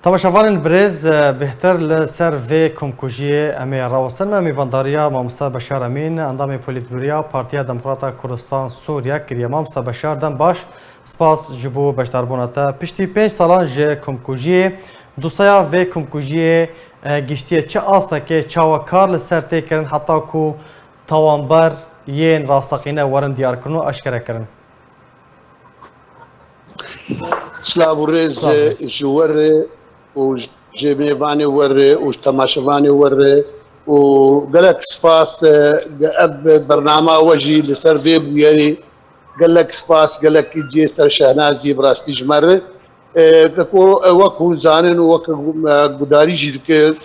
تماشاوان البرز بهتر لسر في كومكوجي امي راوستن امي فانداريا مامستا بشار امين اندامي بوليتبوريا بارتيا ديمقراطا كردستان سوريا كريا مامستا بشار دم باش سپاس جبو بشداربوناتا پشتی 5 سالان ج كومكوجي دوسايا في كومكوجي گشتيه چه آستا که چاوکار لسر تکرن حتی کو توانبر ین راستقینه ورن دیار کنو اشکره کرن. سلاو الرز جوره وجيبيفاني وري وتماشفاني وري وقالك سباس برنامج وجي لسرفي بياني قال لك سباس قال لك يجي سر شهنازي براستي جمره وكو زانن وكو قداري جيك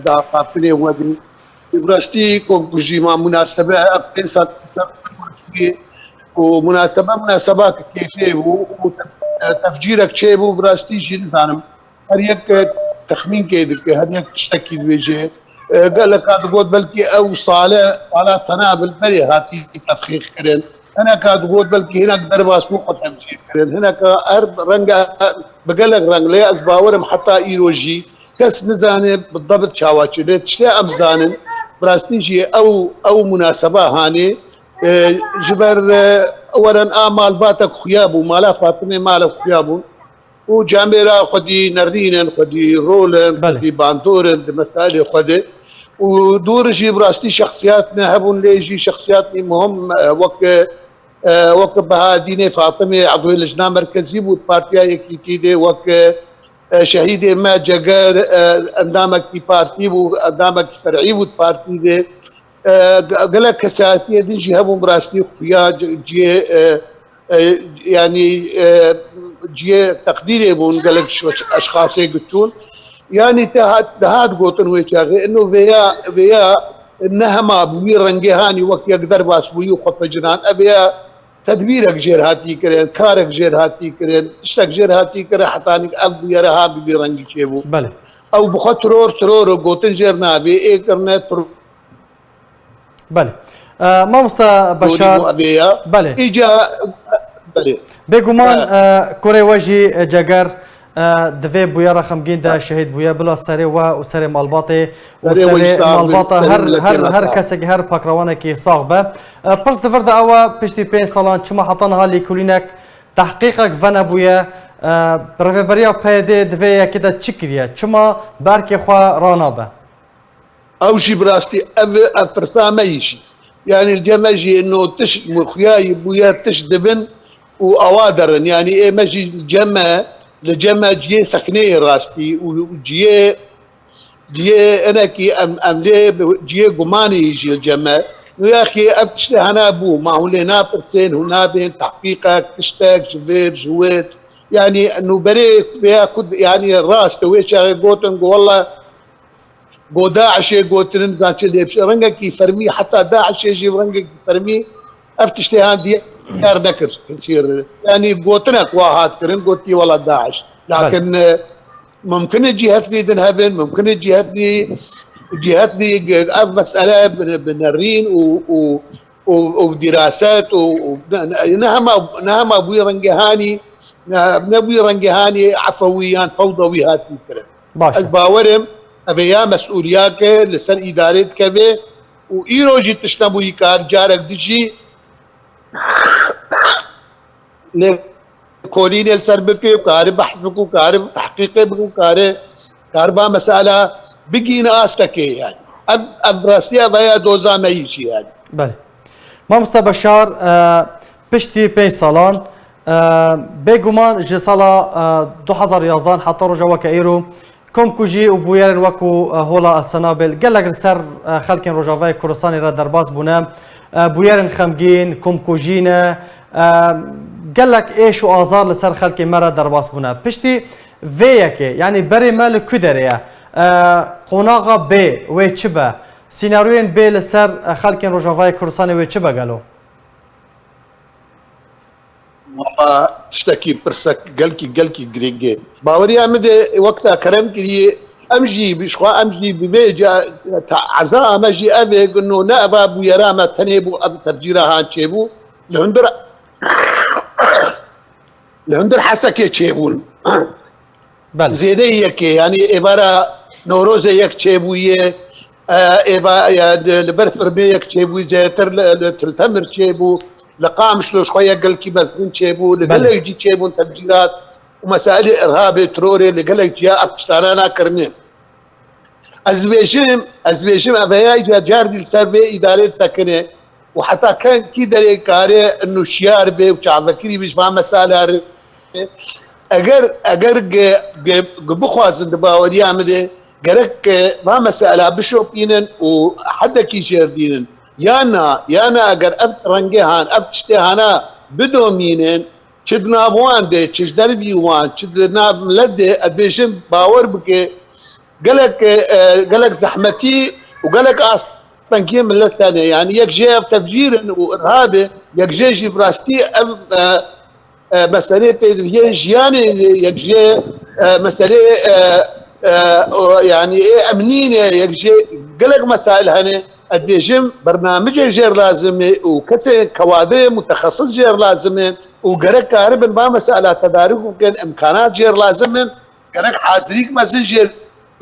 دا قابلي ودي براستي كوجي ما مناسبه ابتسات ومناسبات كيفيه تفجيرك شيبو براستي جين ثانم هر يك تخمين كيدك هر يك تشتكي بيجي قال لك هذا بلكي او صالة سنابل بلي هاتي تفخيخ كرن هنا كاتقول بلكي هناك درباس مو تفجير كرن هناك ارض رنقه بقال لك رنق لي اسباورم حتى ايروجي كاس نزانه بالضبط شاواتشي ليت شلا امزانن براستي جي او مناسبه هاني جبر اولا امال باتك خيابو مالا فاطمه مالا خيابو وجاميرا خدي نرينن خدي رولن خدي باندورن مسائل خدي ودور جي براستي شخصياتنا هبون ليجي شخصياتني مهم وك بهاديني فاطمه عضو اللجنه المركزيه والبارتيا يكيتيدي وك شهيد ما جگر اندامك بارتي واندامك فرعي والبارتي دي قال لك كساتيه دي جهه براستي خويا جي يعني جي تقديري بون قال لك اشخاص يقتون يعني تهاد قوتن ويشاغي انه فيا انها ما بوي رنجهاني وقت يقدر باس بوي خف جنان ابيا تدبيرك جير هاتي كرين كارك جير هاتي كرين اشتك جير هاتي كرين حتى انك ابو يرها بي رنجي شيبو بله او بخطرور ترور قوتن جير نابي ايه كرنت بله مامستا بشار بله اجا بله بگومان کوری وجی جگر دوی بویا رخمگین ده شهید بویا بلا سری و سری مالباطه و سری مالباطه هر کسی که هر پاکروانه که ساغ به پرس دفر ده اوا پشتی 5 سالان چما حتان حالی کلینک تحقیقک ون بویا برفبریا پیده دوی یکی ده چی کریه چما برک خواه رانا به او شي براستي افرسا ما يجي يعني الجماجي انه تش مخياي بويا تشدبن واوادرن يعني ايه ماجي الجما جي سكني راستي وجي انا كي املي جي قماني يجي الجما يا اخي ابتش انا ابو ما هو لنا برسين هنا بين تحقيقك تشتاق جفير جويت يعني انه بريك فيها كد يعني الراس تويش قوتن والله بو داعش قوتن زاتش رنقك يفرمي حتى داعش يجي رنقك يفرمي افتشتي هاندي دار ذكر يصير يعني قوتنك واحد كرن قوتي والله داعش لكن ممكن جهتني دنهبن ممكن جهتني مساله بنرين ودراسات نهم ابوي رنجهاني نبوي رنجهاني عفويان فوضوي هاتي كرن الباورم ابيا مسؤوليات لسن اداره كبه وايروجي تشتبو يكار جارك دجي لكولين السربكي وكارب بحث بكو كارب تحقيق بكو كاربا مساله بقينا استكي يعني اب راسيا بيا دوزا ما يجي يعني بله مامستا بشار پشتی 5 سالان بگومان جه سالا 2011 حتی رجا وکا ایرو كومكوجي وبويرن وكو هولا السنابل قال لك سر خلكن رجافاي كردستاني را درباس بونا بويرن خمجين كومكوجينا قال لك ايش وازار لسر خلكن مرة درباس بونا بشتي فيك يعني بري مال كدريا قناغا بي ويتشبا سيناريوين بي لسر خلكن رجافاي كردستاني ويتشبا قالوا والله تشتكي برسك قالكي قريقي باوري امد وقتها كرم كي امجي بشخوا امجي ببيجا عزاء امجي ابي انه نابا ابو يرامه تنيبو ابو ترجيرها هانشيبو لهندر حسكي تشيبون بله زیده یکی یعنی عباره نوروز یک چیبویه لبر فرمي یک چیبوی زیتر لتلتمر چیبو لقام شلوش خويا قال كي بزين چیبو لقال يجي چیبو تفجيرات ومسائل ارهاب تروري لقال لك جاء افشتارانا كرني ازبيشم ابيا جاردي السربي اداره تكنه وحتى كان كي دري كاري انه شيار بي وشعبكري مش فاهم مسائل اگر بخوازن دباوري عمده قرك ما مسألة بشوبينن وحدا كي جردينن يانا اگر اب رنجهان اب تشتهانا بدومينن چدنا بوان دي چدر بيوان چدنا ملد ادبيشن باور بك قالك زحمتي وقالك اصلا كي ملت ثانيه يعني يك جاي تفجير وارهابي يك جاي براستي مسألة جياني يجي مسألة يعني ايه امنينه يجي قلق مسائل هنا الديجم برنامج غير لازم وكسر كوادر متخصص غير لازم وقرق كهرب ما مسألة تدارك وكان امكانات غير لازم قرق حاضريك مثلا غير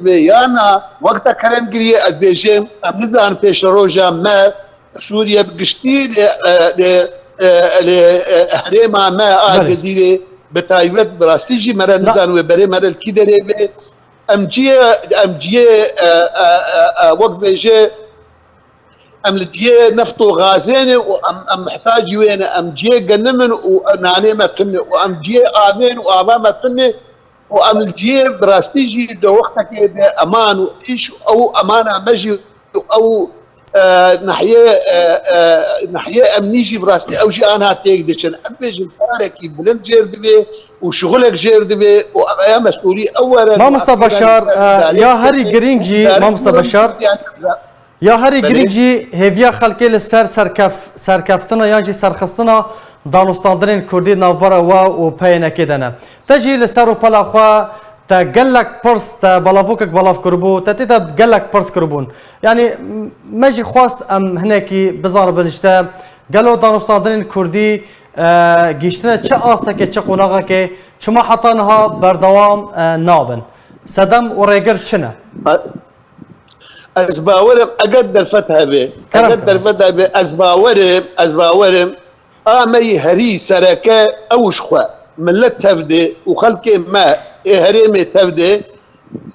يانا وقتها كلام قريه الديجم امنزان بيش روجا ما سوريا بقشتي لحريمة ما جزيرة بتايبت براستيجي مرة نزان وبري مرة الكيدري أمجيه وقت بيجي أملجيه نفط وغازين وأم محتاج وين أمجيه جنمن ونعني ما بتني وأمجيه آمين وآبا ما بتني وأملجيه براستيجي دو وقتك أمان وإيش أو أمانة مجي أو ناحيه امنيجي براستي او جي انا تيقدشن ابيج الفاركي بلند جيردبي وشغلك جيردبي ويا مسؤولي اولا ما مصطفى بشار يا هاري جرينجي ما مصطفى بشار يا هاري جرينجي هيفيا خلقي للسر سركفتنا يانجي سرخصتنا دانستاندرين كردي نافبرا و بينا كدنا تجي للسر وبلا خوا تقلك برس بلافوكك بلاف كربو تتيتا بقلك برس كربون يعني ماجي خواست ام هناكي بزار بنشتا قالوا دانستاندرين كردي جيشتنا تشا آسكي تشا قناغكي شما حطانها بردوام نابن سدم وريقر تشنا ازباورم اقدر فتها به اقدر فتها به ازباورم امي هري سركه اوش خوا ملت تفدي وخلكي ما هريمي تبدي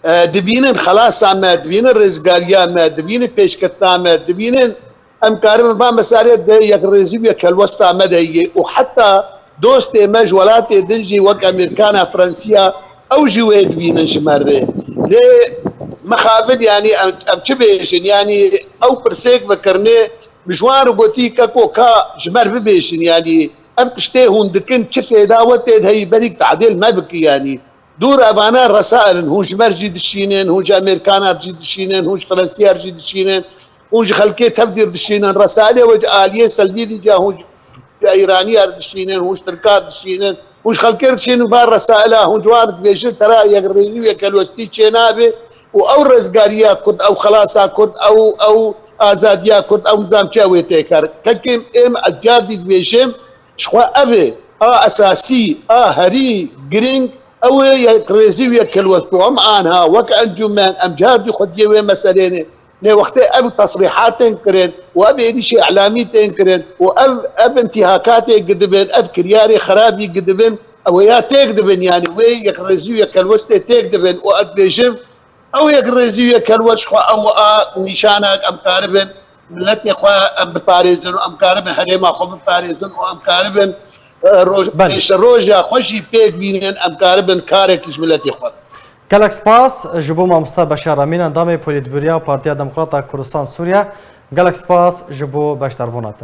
دبينن خلاص عما دبينن رزقاريا ما دبينن بيشكتا ما دبينن امكارم ما مساريت يك رزيب يك الوسطى مدهي وحتى دوستي مجولاتي دنجي وك امريكانا فرنسيا او جوي دبينن شمره ليه مخابد يعني ام تشبيشن يعني او برسيك بكرني مشوار قوتي كاكو كا جمر ببيشن يعني ام تشتي هندكن تشفي داوت هي بريك تعديل ما بكي يعني دور افانا الرسائل هوش مرجي دشينين هوش امريكانا رجي دشينين هوش فرنسيا رجي دشينين هوش خلكي تبدير دشينين رسائل وج آلية سلبية دي جا هوش ايرانية دشينين هوش تركات دشينين هوش خلكي دشينين فار رسائل هوش وارد بيجي ترى يقريني يكالوستي تشينابي او رزقاريا كرد او خلاصا كرد او ازاديا كرد او نظام شاوي تيكر كلكم ام اجادي بيجيم شخوا ابي اساسي هري جرينج او يكريزي ويكلوستو ام عنها وك انجمان ام جاردي خدي وين مسالين ني وقت اب تصريحات تنكرن واب شيء اعلامي تنكرن واب انتهاكات قدبن افكرياري خرابي قدبن او يا تكذبن يعني وي يكريزي ويكلوست تكذبن وادبيجم او يكريزي ويكلوش او نشانك ام كاربن ملتي اخوا ام باريزن ام كاربن حريمه خو باريزن ام كاربن روجا خوشي بيك بينن ام كاربن كارك ملتي اخوا كالك سباس جبو ما مصطفى بشار امين اندامي بوليتبوريا بارتيا ديمقراطا كردستان سوريا كالك سباس جبو باشتر بونات